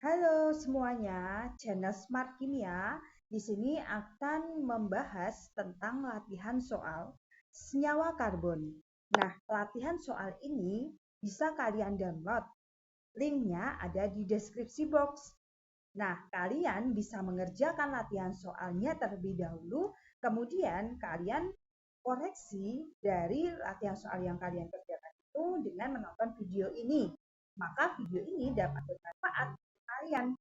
Halo semuanya, channel Smart Kimia di sini akan membahas tentang latihan soal senyawa karbon. Nah, latihan soal ini bisa kalian download. Linknya ada di deskripsi box. Nah, kalian bisa mengerjakan latihan soalnya terlebih dahulu, kemudian kalian koreksi dari latihan soal yang kalian kerjakan itu dengan menonton video ini. Maka video ini dapat bermanfaat untuk kalian.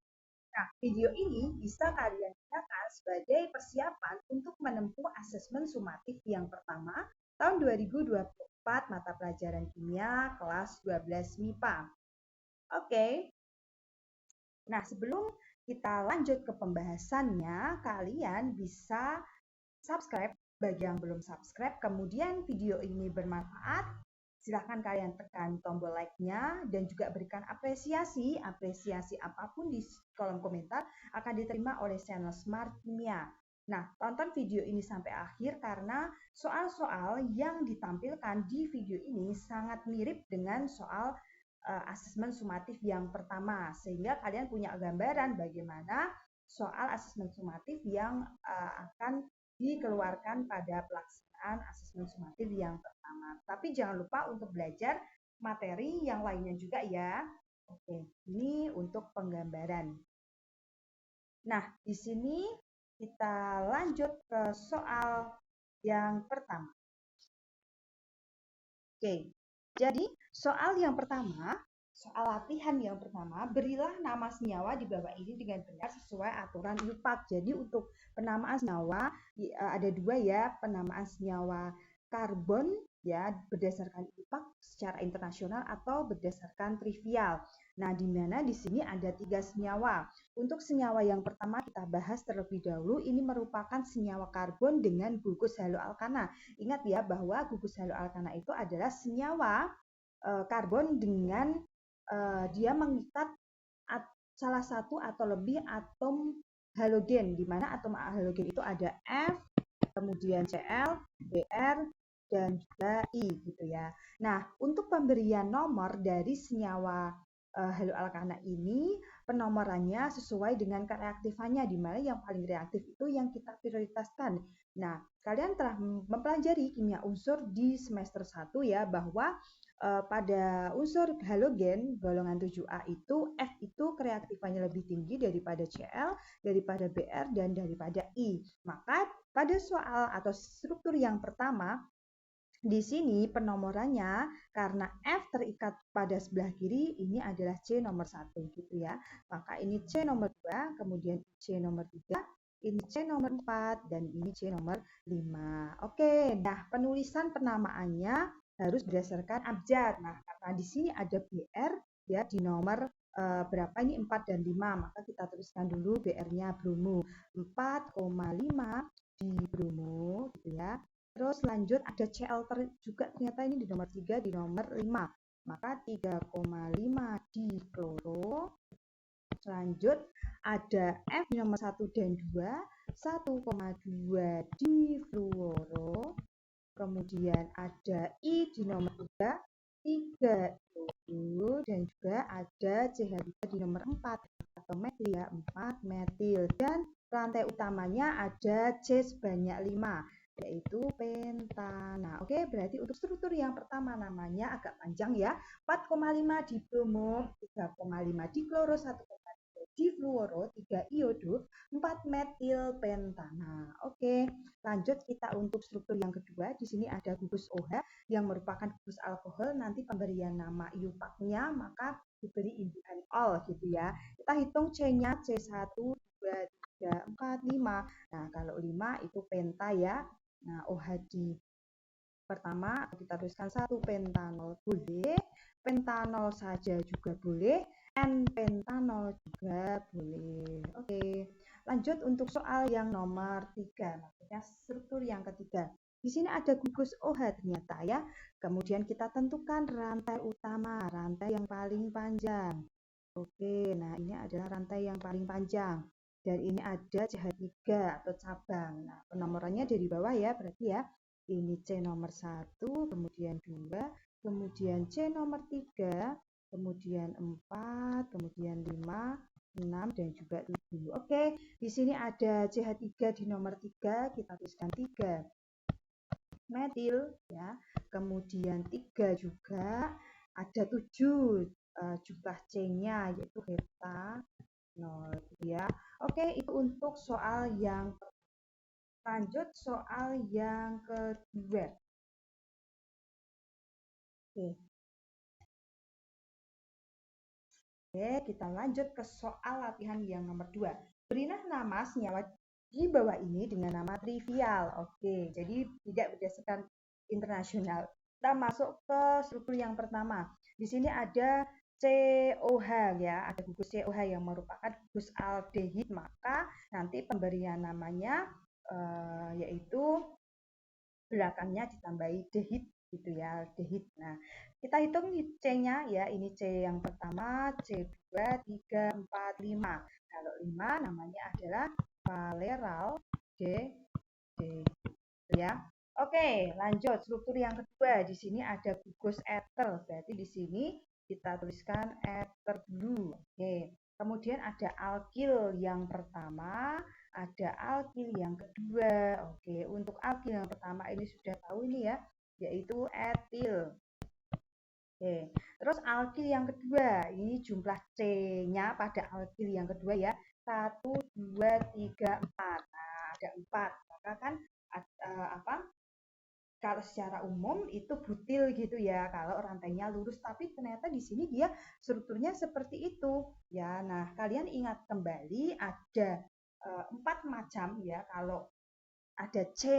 Nah, video ini bisa kalian gunakan sebagai persiapan untuk menempuh asesmen sumatif yang pertama tahun 2024 mata pelajaran kimia kelas 12 MIPA. Oke. Nah, sebelum kita lanjut ke pembahasannya, kalian bisa subscribe bagi yang belum subscribe. Kemudian video ini bermanfaat, silahkan kalian tekan tombol like-nya dan juga berikan apresiasi apapun di kolom komentar akan diterima oleh channel Smart Kimia. Nah, tonton video ini sampai akhir karena soal-soal yang ditampilkan di video ini sangat mirip dengan soal asesmen sumatif yang pertama, sehingga kalian punya gambaran bagaimana soal asesmen sumatif yang akan dikeluarkan pada pelaksanaan asesmen sumatif yang pertama. Tapi jangan lupa untuk belajar materi yang lainnya juga ya. Oke, ini untuk penggambaran. Nah, di sini kita lanjut ke soal yang pertama. Oke, jadi soal yang pertama, soal latihan yang pertama, berilah nama senyawa di bawah ini dengan benar sesuai aturan IUPAC. Jadi untuk penamaan senyawa ada dua ya, penamaan senyawa karbon ya berdasarkan IUPAC secara internasional atau berdasarkan trivial. Nah, di mana di sini ada 3 senyawa. Untuk senyawa yang pertama kita bahas terlebih dahulu, ini merupakan senyawa karbon dengan gugus haloalkana. Ingat ya bahwa gugus haloalkana itu adalah senyawa karbon dengan dia mengikat salah satu atau lebih atom halogen, di mana atom halogen itu ada F, kemudian Cl, Br, dan juga I gitu ya. Nah, untuk pemberian nomor dari senyawa haloalkana ini, penomorannya sesuai dengan kereaktifannya, di mana yang paling reaktif itu yang kita prioritaskan. Nah, kalian telah mempelajari kimia unsur di semester 1 ya, bahwa pada unsur halogen golongan 7A itu F itu kereaktifannya lebih tinggi daripada Cl, daripada Br, dan daripada I. Maka pada soal atau struktur yang pertama, di sini penomorannya karena F terikat pada sebelah kiri, ini adalah C nomor 1 gitu ya. Maka ini C nomor 2, kemudian C nomor 3, ini C nomor 4, dan ini C nomor 5. Oke, nah penulisan penamaannya harus berdasarkan abjad. Nah, karena di sini ada BR ya di nomor berapa ini 4 dan 5, maka kita tuliskan dulu BR-nya bromo 4,5 di bromo gitu ya. Terus lanjut ada Cl juga ternyata ini di nomor 3 di nomor 5. Maka 3,5 di kloro. Lanjut ada F di nomor 1 dan 2, 1,2 di fluoro. Kemudian ada I di nomor 3, 3 iodo, dan juga ada CH3 di nomor 4 atau metil ya, 4 metil. Dan rantai utamanya ada C sebanyak 5 yaitu pentana. Oke, berarti untuk struktur yang pertama namanya agak panjang ya. 4,5 di bromo, 3,5 di kloro, 1,3 di fluoro, 3 iodo, 4 metil pentana. Oke, lanjut kita untuk struktur yang kedua. Di sini ada gugus OH yang merupakan gugus alkohol. Nanti pemberian nama IUPAC-nya maka diberi imbuhan ol gitu ya. Kita hitung C-nya C1, 2, 3, 4, 5. Nah, kalau 5 itu penta ya. Nah, OH di pertama kita tuliskan 1 pentanol boleh, pentanol saja juga boleh, N-pentanol juga boleh. Oke, lanjut untuk soal yang nomor 3, maksudnya struktur yang ketiga. Di sini ada gugus OH ternyata ya. Kemudian kita tentukan rantai utama, rantai yang paling panjang. Oke, nah ini adalah rantai yang paling panjang. Dan ini ada CH3 atau cabang. Nah, penomorannya dari bawah ya, berarti ya. Ini C nomor 1, kemudian 2, kemudian C nomor 3, kemudian 4, kemudian 5, 6 dan juga 7. Oke, di sini ada CH3 di nomor 3, kita tuliskan 3 metil ya. Kemudian 3 juga ada 7 jumlah C-nya yaitu hetanol ya. Oke, itu untuk soal yang lanjut soal yang kedua. Oke, kita lanjut ke soal latihan yang nomor 2. Berilah nama senyawa di bawah ini dengan nama trivial. Oke, jadi tidak berdasarkan internasional. Kita masuk ke struktur yang pertama. Di sini ada COH ya, ada gugus COH yang merupakan gugus aldehid, maka nanti pemberian namanya yaitu belakangnya ditambahi dehid gitu ya, dehid. Nah, kita hitung C-nya ya, ini C yang pertama, C2, 3, 4, 5. Kalau 5 namanya adalah valeral D ya. Oke, lanjut struktur yang kedua. Di sini ada gugus ether. Berarti di sini kita tuliskan ether dulu. Oke. Kemudian ada alkil yang pertama, ada alkil yang kedua. Oke, untuk alkil yang pertama ini sudah tahu ini ya, yaitu etil. Oke, terus alkil yang kedua, ini jumlah C-nya pada alkil yang kedua ya, 1, 2, 3, 4. Nah, ada 4. Maka kan apa? Kalau secara umum itu butil gitu ya, kalau rantainya lurus, tapi ternyata di sini dia strukturnya seperti itu ya. Nah, kalian ingat kembali ada 4 macam ya. Kalau ada C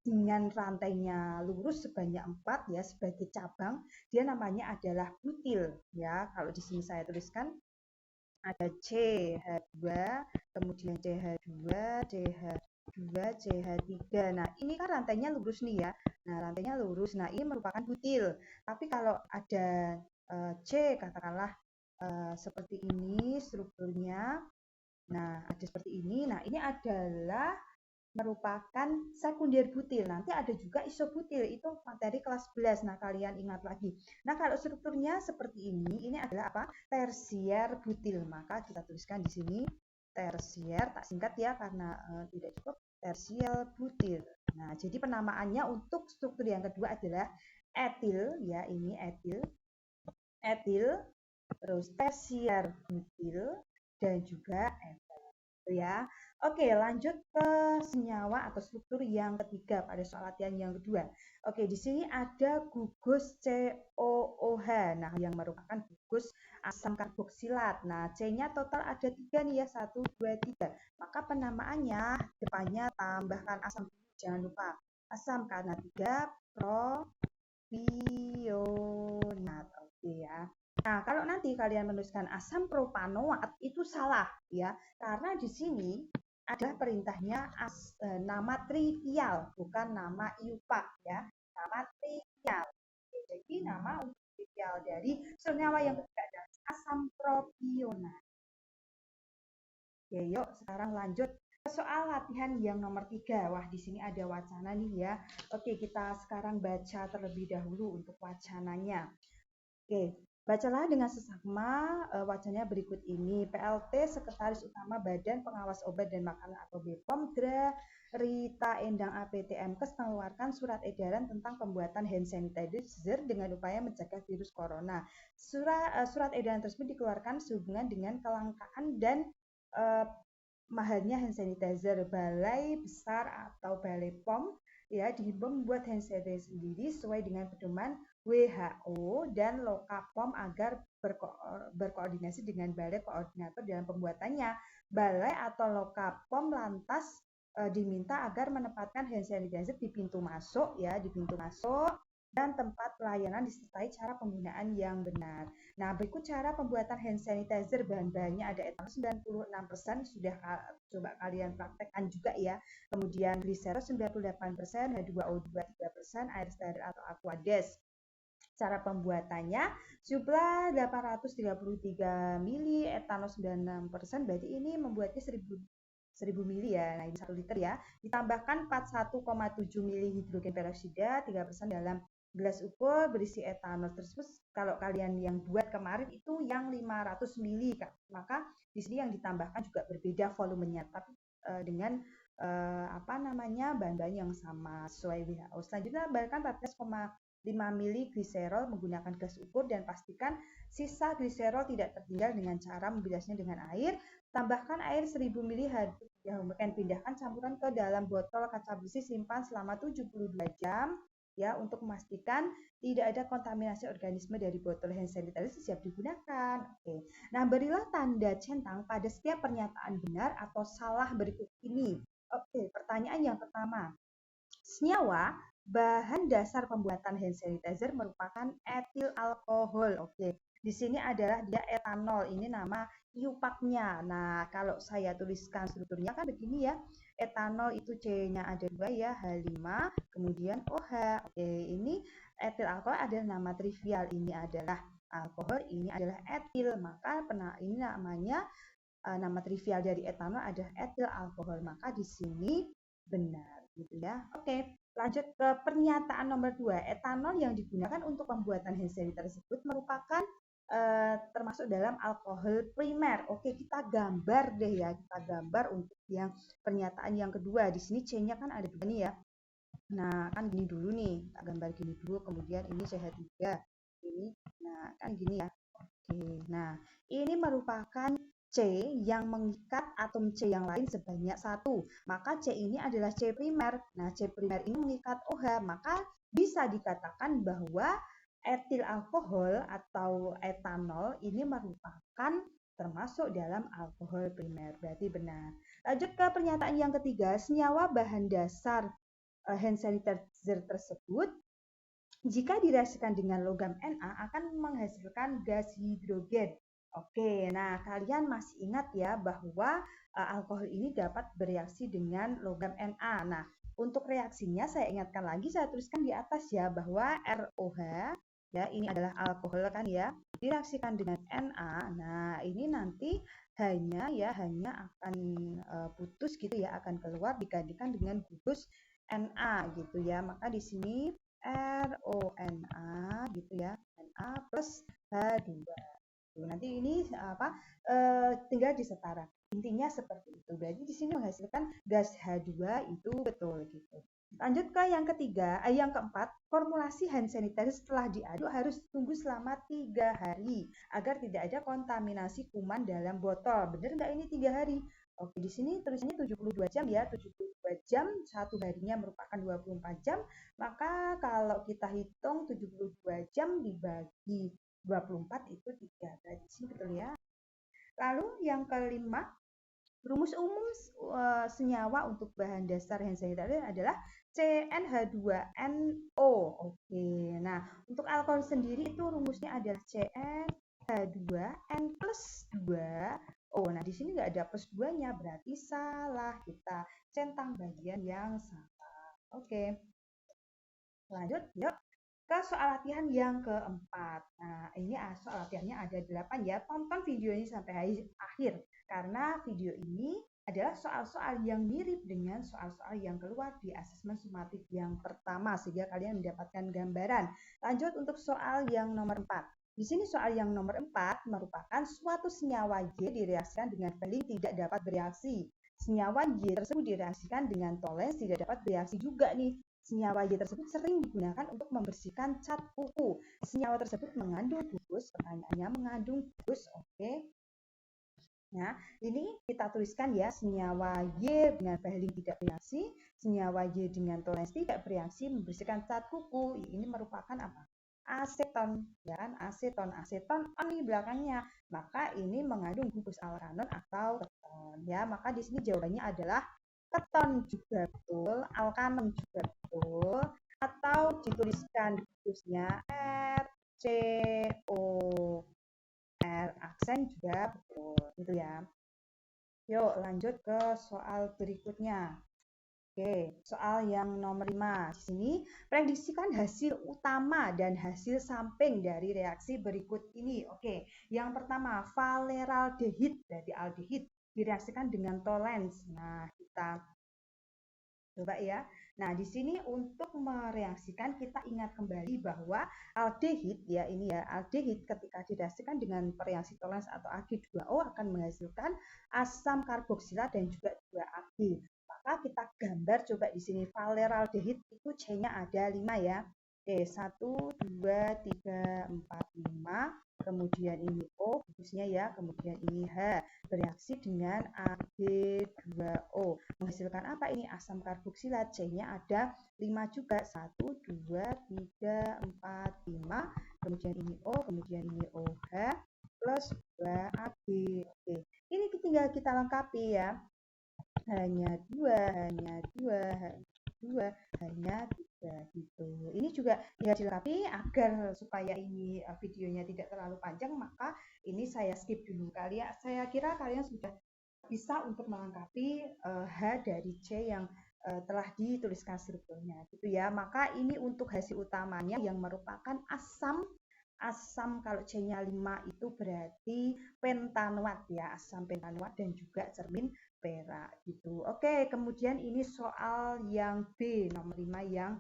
dengan rantainya lurus sebanyak 4 ya sebagai cabang, dia namanya adalah butil ya. Kalau di sini saya tuliskan ada CH2, kemudian CH2, CH2, CH3. Nah, ini kan rantainya lurus nih ya. Nah, rantainya lurus. Nah, ini merupakan butil. Tapi kalau ada C, katakanlah seperti ini strukturnya. Nah, ada seperti ini. Nah, ini adalah merupakan sekunder butil. Nanti ada juga isobutil, itu materi kelas 11. Nah, kalian ingat lagi. Nah, kalau strukturnya seperti ini adalah apa? Tersier butil. Maka kita tuliskan di sini tersier, tak singkat ya karena tidak cukup, tersier butil. Nah, jadi penamaannya untuk struktur yang kedua adalah etil ya, ini etil. Etil, terus tersier butil dan juga etil ya. Oke, lanjut ke senyawa atau struktur yang ketiga pada soal latihan yang kedua. Oke, di sini ada gugus COOH, nah yang merupakan gugus asam karboksilat. Nah, C-nya total ada 3 nih ya, 1, 2, 3. Maka penamaannya depannya tambahkan asam, jangan lupa asam karena 3 propionat. Oke ya. Nah, kalau nanti kalian menuliskan asam propanoat itu salah ya, karena di sini adalah perintahnya nama trivial, bukan nama IUPAC ya, nama trivial. Jadi nama untuk trivial dari senyawa yang ketiga adalah asam propionat. Oke, yuk sekarang lanjut ke soal latihan yang nomor 3. Wah, di sini ada wacana nih ya. Oke, kita sekarang baca terlebih dahulu untuk wacananya. Oke, bacalah dengan seksama wacananya berikut ini. PLT Sekretaris Utama Badan Pengawas Obat dan Makanan atau BPOM Rita Endang APTMKes mengeluarkan surat edaran tentang pembuatan hand sanitizer dengan upaya mencegah virus corona. Surat edaran tersebut dikeluarkan sehubungan dengan kelangkaan dan mahalnya hand sanitizer. Balai Besar atau Balai POM ya dihimbau membuat hand sanitizer sendiri sesuai dengan pedoman WHO dan Lokapom agar berkoordinasi dengan balai koordinator dalam pembuatannya. Balai atau Lokapom lantas diminta agar menempatkan hand sanitizer di pintu masuk ya, di pintu masuk dan tempat pelayanan disertai cara penggunaan yang benar. Nah, berikut cara pembuatan hand sanitizer. Bahan-bahannya ada etanol 96%, sudah coba kalian praktekkan juga ya. Kemudian gliserol 98%, H2O2 3%, air steril atau Aquades. Cara pembuatannya, jumlah 833 mili, etanol 96%, berarti ini membuatnya 1000 mili ya, nah ini 1 liter ya. Ditambahkan 41,7 mili hidrogen peroksida, 3% dalam gelas ukur berisi etanol tersebut kalau kalian yang buat kemarin itu yang 500 mili, maka di sini yang ditambahkan juga berbeda volumenya, tapi dengan apa namanya bahan-bahan yang sama sesuai WHO. Selanjutnya tambahkan 14,5 mili gliserol menggunakan gelas ukur dan pastikan sisa gliserol tidak tertinggal dengan cara membilasnya dengan air. Tambahkan air 1000 mili kemudian pindahkan campuran ke dalam botol kaca besi, simpan selama 72 jam ya untuk memastikan tidak ada kontaminasi organisme dari botol hand sanitizer siap digunakan. Oke. Nah, berilah tanda centang pada setiap pernyataan benar atau salah berikut ini. Oke, pertanyaan yang pertama. Senyawa bahan dasar pembuatan hand sanitizer merupakan etil alkohol. Oke, di sini adalah dia etanol. Ini nama iupaknya. Nah, kalau saya tuliskan strukturnya kan begini ya. Etanol itu C-nya ada 2 ya, H5, kemudian OH. Oke, ini etil alkohol adalah nama trivial. Ini adalah alkohol, ini adalah etil. Maka ini namanya nama trivial dari etanol adalah etil alkohol. Maka di sini benar gitu ya. Oke, lanjut ke pernyataan nomor 2. Etanol yang digunakan untuk pembuatan hand sanitizer tersebut merupakan termasuk dalam alkohol primer. Oke, kita gambar deh ya. Kita gambar untuk yang pernyataan yang kedua. Di sini C-nya kan ada 2 nih ya. Nah, kan gini dulu nih. Kita gambar gini dulu, kemudian ini CH3. Ini, nah kan gini ya. Oke, nah ini merupakan C yang mengikat atom C yang lain sebanyak 1. Maka C ini adalah C primer. Nah, C primer ini mengikat OH. Maka bisa dikatakan bahwa etil alkohol atau etanol ini merupakan termasuk dalam alkohol primer. Berarti benar. Lanjut ke pernyataan yang ketiga. Senyawa bahan dasar hand sanitizer tersebut jika direaksikan dengan logam Na akan menghasilkan gas hidrogen. Oke, nah kalian masih ingat ya bahwa alkohol ini dapat bereaksi dengan logam Na. Nah, untuk reaksinya saya ingatkan lagi, saya tuliskan di atas ya bahwa ROH ya ini adalah alkohol kan ya, direaksikan dengan Na. Nah, ini nanti hanya akan putus gitu ya, akan keluar digantikan dengan gugus Na gitu ya. Maka di sini RONA gitu ya, Na plus H2. Nanti ini tinggal disetara. Intinya seperti itu. Berarti di sini menghasilkan gas H2 itu betul gitu. Lanjut ke yang ketiga, yang keempat, formulasi hand sanitizer setelah diaduk harus tunggu selama 3 hari agar tidak ada kontaminasi kuman dalam botol. Benar nggak ini 3 hari? Oke, di sini tulisannya 72 jam ya, 72 jam, satu harinya merupakan 24 jam, maka kalau kita hitung 72 jam dibagi 24 itu 3 berarti betul ya. Lalu yang kelima, rumus umum senyawa untuk bahan dasar hand sanitizer adalah CnH2nO. Oke, nah untuk alkohol sendiri itu rumusnya adalah CnH2n plus 2O. Nah di sini nggak ada plus 2-nya, berarti salah. Kita centang bagian yang salah. Oke, lanjut yuk ke soal latihan yang keempat. Nah, ini soal latihannya ada 8 ya. Tonton video ini sampai akhir karena video ini adalah soal-soal yang mirip dengan soal-soal yang keluar di asesmen sumatif yang pertama sehingga kalian mendapatkan gambaran. Lanjut untuk soal yang nomor 4. Di sini soal yang nomor 4 merupakan suatu senyawa Y direaksikan dengan Fehling tidak dapat bereaksi. Senyawa Y tersebut direaksikan dengan tolens tidak dapat bereaksi juga nih. Senyawa Y tersebut sering digunakan untuk membersihkan cat kuku. Senyawa tersebut mengandung gugus, pertanyaannya mengandung gugus, oke. Nah, ini kita tuliskan ya, senyawa Y dengan Fehling tidak bereaksi, senyawa Y dengan tolens tidak bereaksi membersihkan cat kuku. Ini merupakan apa? Aseton, ya kan? Aseton on di belakangnya. Maka ini mengandung gugus alkanon atau keton, ya. Maka di sini jawabannya adalah keton juga betul, alkanon juga betul, atau dituliskan gukusnya R, C, O, R, aksen juga betul, gitu ya. Yuk lanjut ke soal berikutnya. Oke, soal yang nomor 5. Di sini, prediksikan hasil utama dan hasil samping dari reaksi berikut ini. Oke, yang pertama, valeraldehid, berarti aldehid, direaksikan dengan tolens. Nah, kita Coba ya. Nah, di sini untuk mereaksikan kita ingat kembali bahwa aldehid ya ini ya, aldehid ketika direaksikan dengan reaksi toleransi atau Ag2O akan menghasilkan asam karboksilat dan juga 2Ag. Maka kita gambar coba di sini valeraldehid itu C-nya ada 5 ya. Oke, 1, 2, 3, 4, 5. Kemudian ini O, bagusnya ya. Kemudian ini H, bereaksi dengan Ag2O. Menghasilkan apa ini? Asam karboksilat. C-nya ada 5 juga. 1, 2, 3, 4, 5. Kemudian ini O, kemudian ini OH plus 2Ag. Oke. Ini tinggal kita lengkapi ya. Hanya 2, hanya 2, hanya 2, hanya 3 gitu. Ini juga ya dilengkapi agar supaya ini videonya tidak terlalu panjang, maka ini saya skip dulu kali ya. Saya kira kalian sudah bisa untuk melengkapi H dari C yang telah dituliskan strukturnya gitu ya. Maka ini untuk hasil utamanya yang merupakan asam. Asam kalau C-nya 5 itu berarti pentanoat ya, asam pentanoat dan juga cermin perak gitu. Oke, kemudian ini soal yang B, nomor 5 yang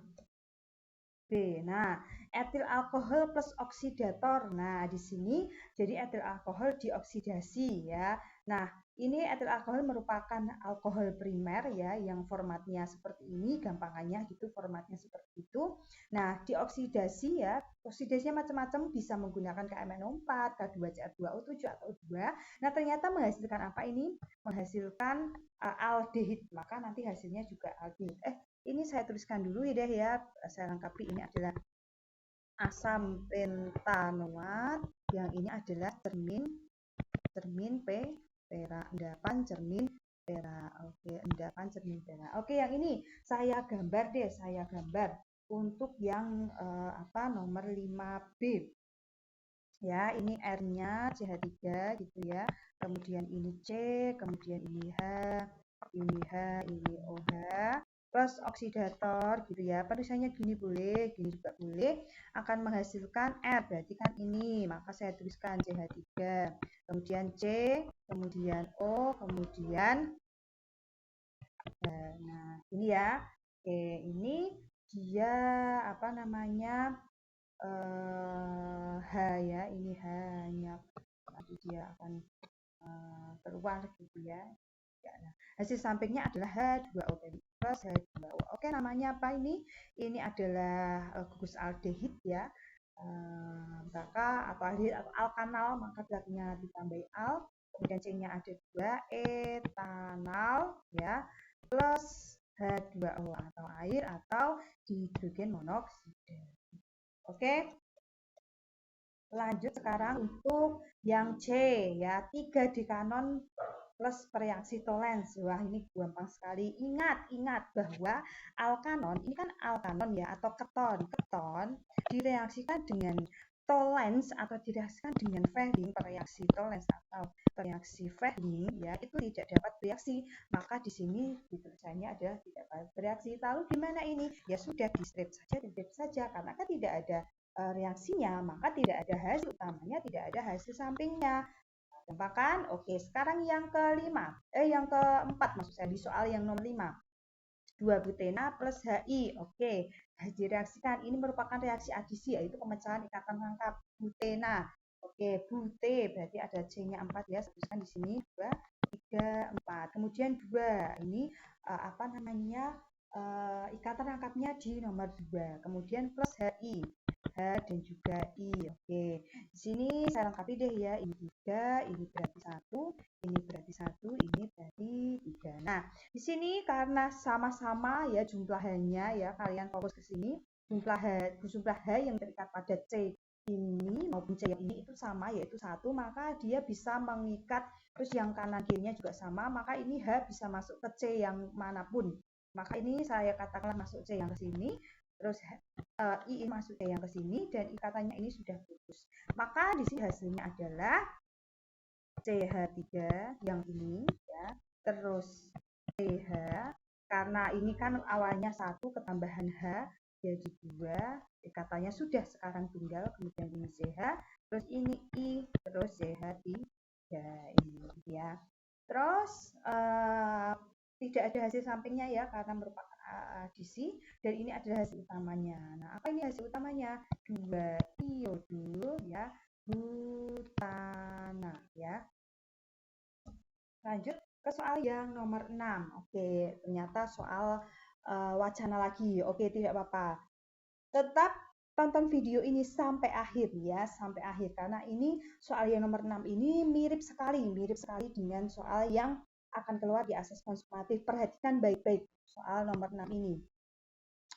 B. Nah, etil alkohol plus oksidator. Nah, di sini jadi etil alkohol dioksidasi ya. Nah, ini etil alkohol merupakan alkohol primer ya yang formatnya seperti ini, gampangannya gitu formatnya seperti itu. Nah, dioksidasi ya, oksidasinya macam-macam bisa menggunakan KMNO4, K2CR2O7 atau O2. Nah, ternyata menghasilkan apa ini? Menghasilkan aldehid. Maka nanti hasilnya juga aldehid. Ini saya tuliskan dulu ya deh ya, saya lengkapi ini adalah asam pentanoat, yang ini adalah cermin perak, endapan cermin perak. Oke, endapan cermin perak. Oke, yang ini saya gambar deh, saya gambar untuk yang nomor 5B. Ya, ini R-nya CH3 gitu ya. Kemudian ini C, kemudian ini H, ini OH plus oksidator gitu ya. Tulisannya gini boleh, gini juga boleh. Akan menghasilkan R, berarti kan ini. Maka saya tuliskan CH3. Kemudian C, kemudian O, kemudian nah ini ya. Oke, ini dia apa namanya? H ya, ini hanya nanti dia akan keluar gitu ya. Nah, hasil sampingnya adalah H2O plus H2O. Oke, namanya apa ini? Ini adalah gugus aldehid ya. Maka atau aldehid atau alkanal, maka belakangnya ditambahi al. Kemudian C-nya ada 2 etanal ya plus H2O atau air atau dihidrogen monoksida. Oke, lanjut sekarang untuk yang C ya, 3 dekanon plus reaksi tolens. Wah, ini gampang sekali. Ingat bahwa alkanon ini kan alkanon ya atau keton. Keton direaksikan dengan tolens atau direaksikan dengan Fehling, reaksi tolens atau reaksi Fehling ya itu tidak dapat bereaksi. Maka di sini tulisannya adalah tidak dapat bereaksi. Lalu gimana ini? Ya sudah di strip saja karena kan tidak ada reaksinya, maka tidak ada hasil utamanya, tidak ada hasil sampingnya. Gampang. Oke, sekarang yang yang keempat maksud saya di soal yang nomor 5. 2 butena plus HI. Oke, direaksikan. Ini merupakan reaksi adisi yaitu pemecahan ikatan rangka butena. Oke, bute berarti ada C-nya 4 ya. Sebutkan di sini 2, 3, 4. Kemudian 2. Ini apa namanya? Ikatan rangkapnya di nomor 2. Kemudian plus HI. H dan juga I. Oke. Di sini saya lengkapi deh ya. Ini 3, ini berarti 1, ini berarti 1, ini berarti 3. Nah, di sini karena sama-sama ya jumlahnya ya, kalian fokus ke sini. Jumlah H yang terikat pada C ini maupun C yang ini itu sama yaitu 1, maka dia bisa mengikat terus yang kanan kirinya juga sama, maka ini H bisa masuk ke C yang manapun. Maka ini saya katakanlah masuk C yang ke sini, terus I masuk C yang ke sini dan ikatannya ini sudah putus. Maka di sini hasilnya adalah CH3 yang ini ya. Terus CH karena ini kan awalnya 1 ketambahan H jadi 2, ikatannya sudah sekarang tunggal, kemudian ini CH, terus ini I, terus CH3 ini ya. Terus tidak ada hasil sampingnya ya karena merupakan adisi, dan ini adalah hasil utamanya. Nah, apa ini hasil utamanya? 2 iodo ya butana ya. Lanjut ke soal yang nomor 6. Oke, ternyata soal wacana lagi. Oke, tidak apa-apa. Tetap tonton video ini sampai akhir ya, sampai akhir karena ini soal yang nomor 6 ini mirip sekali dengan soal yang akan keluar di asesmen sumatif. Perhatikan baik-baik soal nomor 6 ini.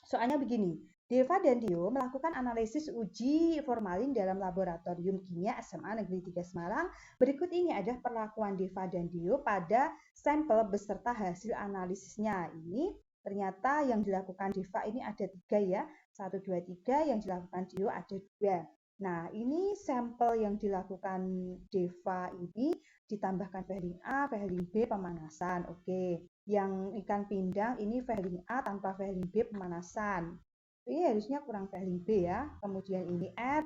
Soalnya begini, Deva dan Dio melakukan analisis uji formalin dalam laboratorium kimia SMA Negeri 3 Semarang. Berikut ini adalah perlakuan Deva dan Dio pada sampel beserta hasil analisisnya. Ini ternyata yang dilakukan Deva ini ada 3 ya, 1, 2, 3, yang dilakukan Dio ada 2. Nah, ini sampel yang dilakukan Deva ini ditambahkan Vahling A, Vahling B pemanasan. Oke. Yang ikan pindang ini Vahling A tanpa Vahling B pemanasan. Ini harusnya kurang Vahling B ya. Kemudian ini add,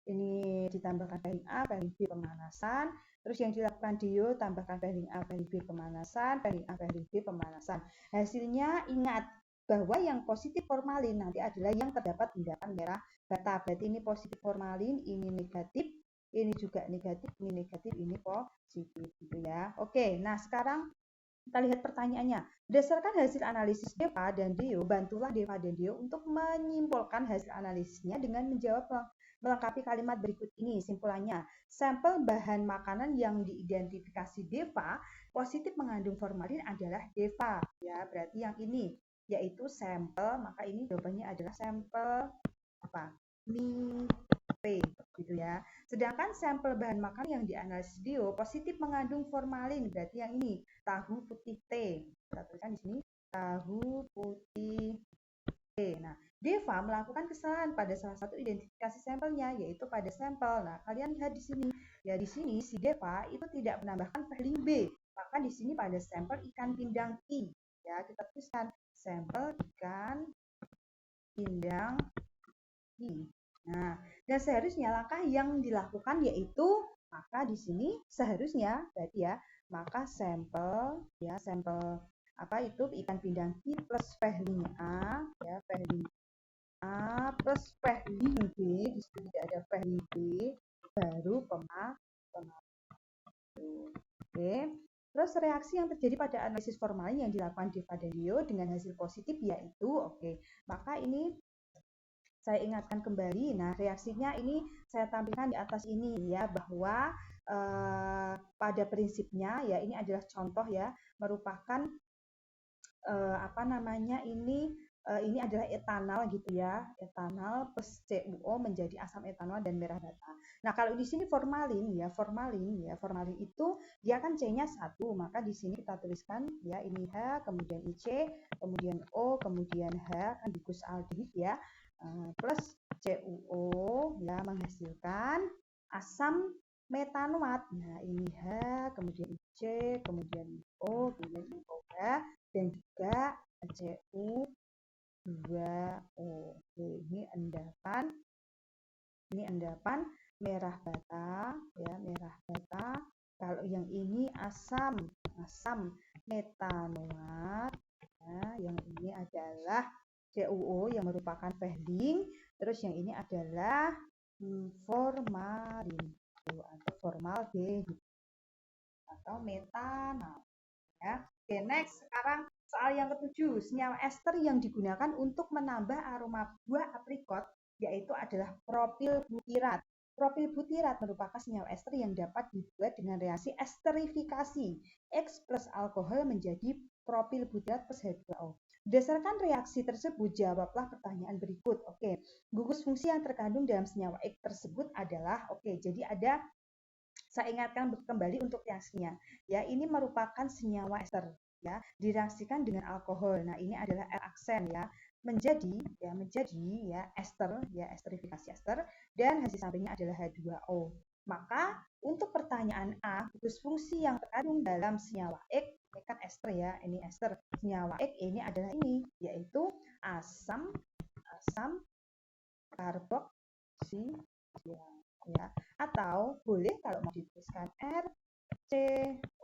ini ditambahkan Vahling A, Vahling B pemanasan. Terus yang dilakukan Dio tambahkan Vahling A, Vahling B pemanasan, Vahling A, Vahling B pemanasan. Hasilnya ingat bahwa yang positif formalin nanti adalah yang terdapat tindakan merah bata. Berarti ini positif formalin, ini negatif, ini juga negatif, ini positif gitu ya. Oke, nah sekarang kita lihat pertanyaannya. Berdasarkan hasil analisis Deva dan Dio, bantulah Deva dan Dio untuk menyimpulkan hasil analisisnya dengan menjawab melengkapi kalimat berikut ini. Simpulannya, sampel bahan makanan yang diidentifikasi Deva positif mengandung formalin adalah Deva. Ya, berarti yang ini yaitu sampel, maka ini jawabannya adalah sampel apa? P gitu ya. Sedangkan sampel bahan makan yang dianalisis Dio positif mengandung formalin, berarti yang ini tahu putih T. Kita tuliskan di sini tahu putih T. Nah, Deva melakukan kesalahan pada salah satu identifikasi sampelnya, yaitu pada sampel. Nah, kalian lihat di sini. Ya, di sini si Deva itu tidak menambahkan Vahling B. Maka di sini pada sampel ikan pindang I. Ya, kita tuliskan sampel ikan pindang I. Nah, dan seharusnya langkah yang dilakukan yaitu maka di sini seharusnya berarti ya, maka sampel ya, sampel apa itu ikan pindang I plus Vahling A ya, Vahling A plus Vahling B, di sini tidak ada Vahling B, baru pemanasan. Oke. Terus reaksi yang terjadi pada analisis formalin yang dilakukan Deva dan Dio dengan hasil positif yaitu oke. Maka ini saya ingatkan kembali. Nah, reaksinya ini saya tampilkan di atas ini ya, bahwa pada prinsipnya ya ini adalah contoh ya, merupakan apa namanya ini adalah etanol gitu ya, etanol plus CuO menjadi asam etanol dan merah bata. Nah, kalau di sini formalin itu dia kan C-nya 1, maka di sini kita tuliskan ya ini H, kemudian IC, kemudian O, kemudian H kan aldehid ya, plus CuO ya menghasilkan asam metanoat. Nah, ini H, kemudian IC, kemudian O, kemudian OH, dan juga Cu2O. Oke, ini endapan merah bata ya, merah bata. Kalau yang ini asam metanoat ya, yang ini adalah CuO yang merupakan Vahling, terus yang ini adalah formalin atau formaldehid atau metanol ya. Oke, next sekarang soal yang ketujuh, senyawa ester yang digunakan untuk menambah aroma buah aprikot yaitu adalah propil butirat. Propil butirat merupakan senyawa ester yang dapat dibuat dengan reaksi esterifikasi. X plus alkohol menjadi propil butirat plus H2O. Berdasarkan reaksi tersebut, jawablah pertanyaan berikut. Oke, gugus fungsi yang terkandung dalam senyawa X tersebut adalah, oke, jadi ada, saya ingatkan kembali untuk reaksinya. Ya, ini merupakan senyawa ester ya, direaksikan dengan alkohol. Nah, ini adalah L-aksen ya, menjadi ya ester ya, esterifikasi ester, dan hasil sampingnya adalah H2O. Maka untuk pertanyaan A, gugus fungsi yang terkandung dalam senyawa X, ini kan ester ya, ini ester. Senyawa X ini adalah ini, yaitu asam karboksila ya, atau boleh kalau mau dituliskan RCOOH.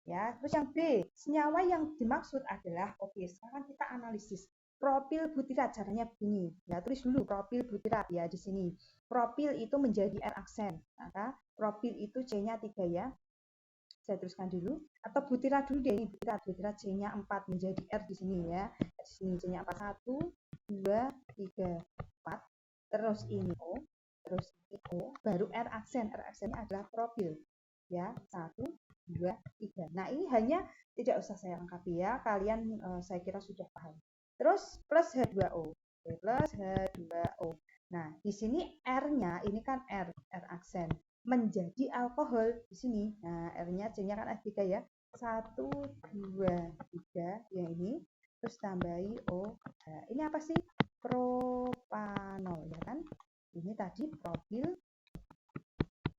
Ya, terus yang B, senyawa yang dimaksud adalah, oke, sekarang kita analisis. Propil butirat, caranya begini. Ya, tulis dulu propil butirat ya di sini. Propil itu menjadi R aksen. Maka propil itu C-nya 3 ya. Saya tuliskan dulu. Atau butirat dulu deh, ini butirat. Butirat C-nya 4 menjadi R di sini ya. Di sini C-nya 4. 1, 2, 3, 4. Terus ini O. Terus ini O. Baru R aksen. R aksennya adalah propil. Ya, 1, 2, 3. Nah, ini hanya tidak usah saya lengkapi ya. Kalian saya kira sudah paham. Terus plus H2O. Oke, plus H2O. Nah, di sini R-nya ini kan R aksen menjadi alkohol di sini. Nah, R-nya C-nya kan H3 ya. 1, 2, 3 yang ini. Terus tambahi O. Nah, ini apa sih? Propanol ya kan? Ini tadi propil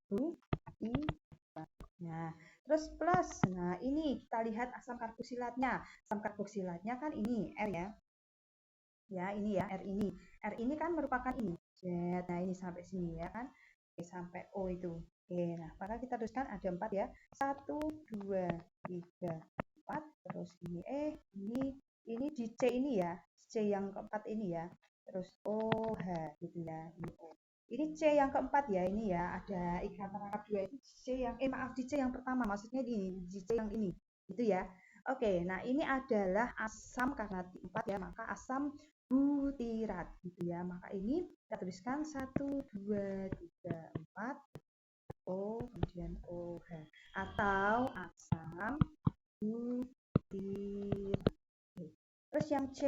butirat. Nah, terus plus. Nah, ini kita lihat asam karboksilatnya. Asam karboksilatnya kan ini R ya. Ya, ini ya R ini. R ini kan merupakan ini. Nah, ini sampai sini ya kan. Oke, sampai O itu. Oke, nah maka kita tuliskan ada 4 ya. 1, 2, 3, 4. Terus ini di C ini ya. C yang keempat ini ya. Terus OH gitu ya. Ini O. Ini C yang keempat ya, ini ya. Ada ikatan rangkap 2 itu C yang maaf di C yang pertama, maksudnya di C yang ini. Gitu ya. Oke, nah ini adalah asam karena 4 ya, maka asam butirat gitu ya. Maka ini kita tuliskan 1, 2, 3, 4 O kemudian OH atau asam butirat. Terus yang C,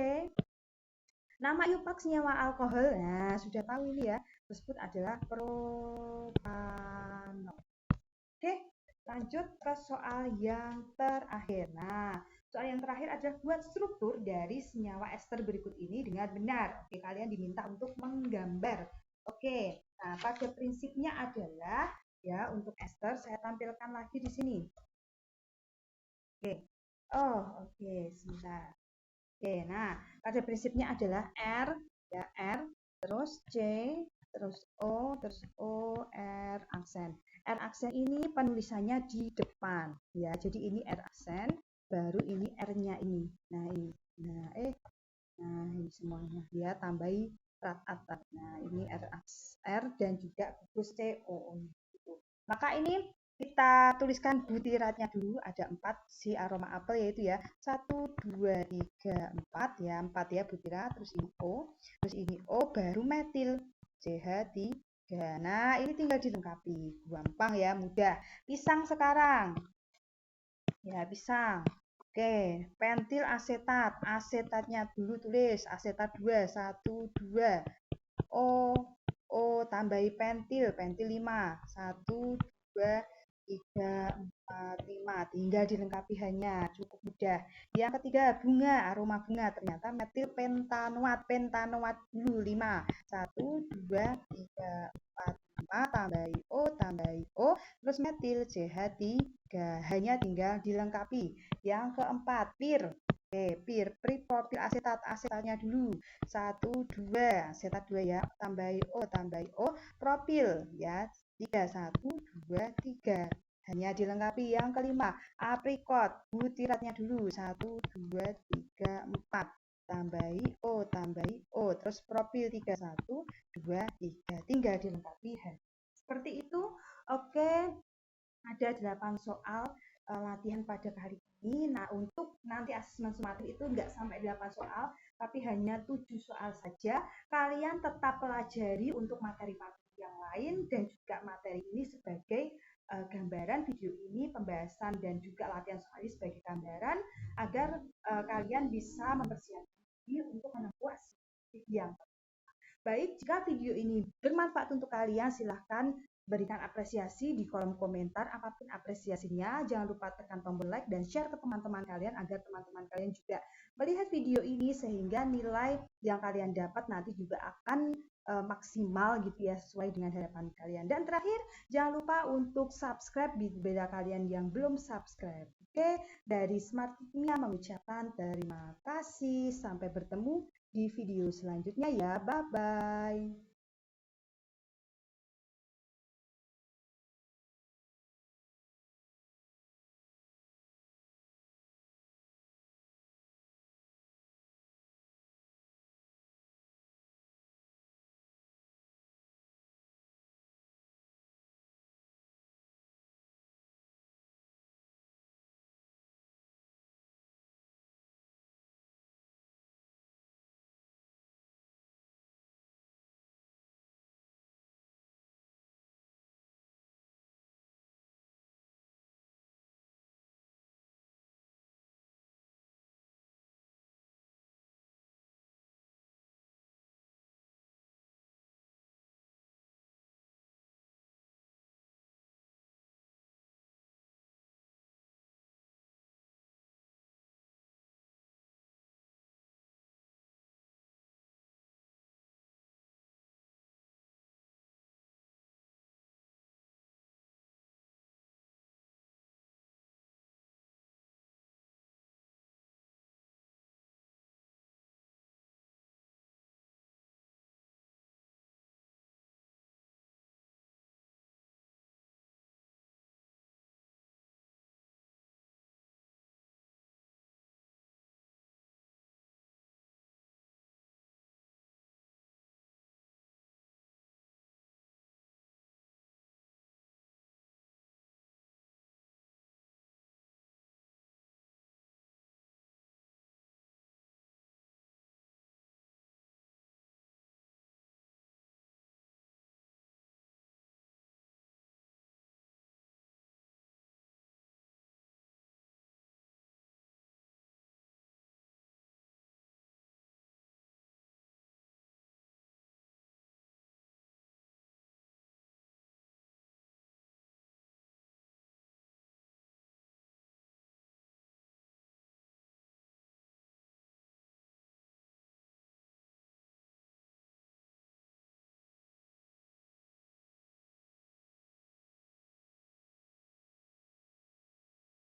nama IUPAC senyawa alkohol. Nah, sudah tahu ini ya. Tersebut adalah propanol. Oke, lanjut ke soal yang terakhir. Nah, soal yang terakhir adalah buat struktur dari senyawa ester berikut ini dengan benar. Oke, kalian diminta untuk menggambar. Oke, nah pada prinsipnya adalah ya untuk ester saya tampilkan lagi di sini. Oke. Oh, oke, sebentar. Oke, nah pada prinsipnya adalah R ya R, terus C, terus O, terus O, R aksen. R aksen ini penulisannya di depan ya. Jadi ini R aksen, baru ini R-nya ini. Nah, ini. Nah, ini semuanya ya tambahi rat atap. Nah, ini R dan juga gugus C O. Gitu. Maka ini kita tuliskan butiratnya dulu ada 4 si aroma apel yaitu ya 1, 2, 3, 4 ya 4 ya butirat terus ini O terus ini O baru metil CH3. Nah ini tinggal dilengkapi gampang ya mudah. Pisang sekarang ya pisang. Oke, pentil asetat. Asetatnya dulu tulis asetat 2 1, 2 O tambahi pentil 5 1, 2, 3, 4, 5 tinggal dilengkapi hanya cukup mudah. Yang ketiga bunga aroma bunga ternyata metil pentanoat dulu 5 1, 2, 3, 4, 5 tambahi O terus metil CH3 hanya tinggal dilengkapi. Yang keempat pir. Oke, propil asetatnya dulu 1, 2 asetat 2 ya tambahi O propil ya 3 1, 2, 3 hanya dilengkapi. Yang kelima aprikot butiratnya dulu 1, 2, 3, 4 tambahi O terus propil 3 1, 2, 3 tinggal dilengkapi. Seperti itu. Oke, ada 8 soal latihan pada hari ini. Nah, untuk nanti asesmen sumatif itu enggak sampai 8 soal, tapi hanya 7 soal saja. Kalian tetap pelajari untuk materi-materi yang lain dan juga materi ini sebagai gambaran video ini, pembahasan dan juga latihan soal ini sebagai gambaran agar kalian bisa mempersiapkan diri untuk menempuh yang baik. Jika video ini bermanfaat untuk kalian, silahkan berikan apresiasi di kolom komentar. Apapun apresiasinya, jangan lupa tekan tombol like dan share ke teman-teman kalian agar teman-teman kalian juga melihat video ini sehingga nilai yang kalian dapat nanti juga akan maksimal gitu ya sesuai dengan harapan kalian. Dan terakhir, jangan lupa untuk subscribe bagi kalian yang belum subscribe. Oke, dari Smart Kimia mengucapkan terima kasih. Sampai bertemu di video selanjutnya ya. Bye-bye.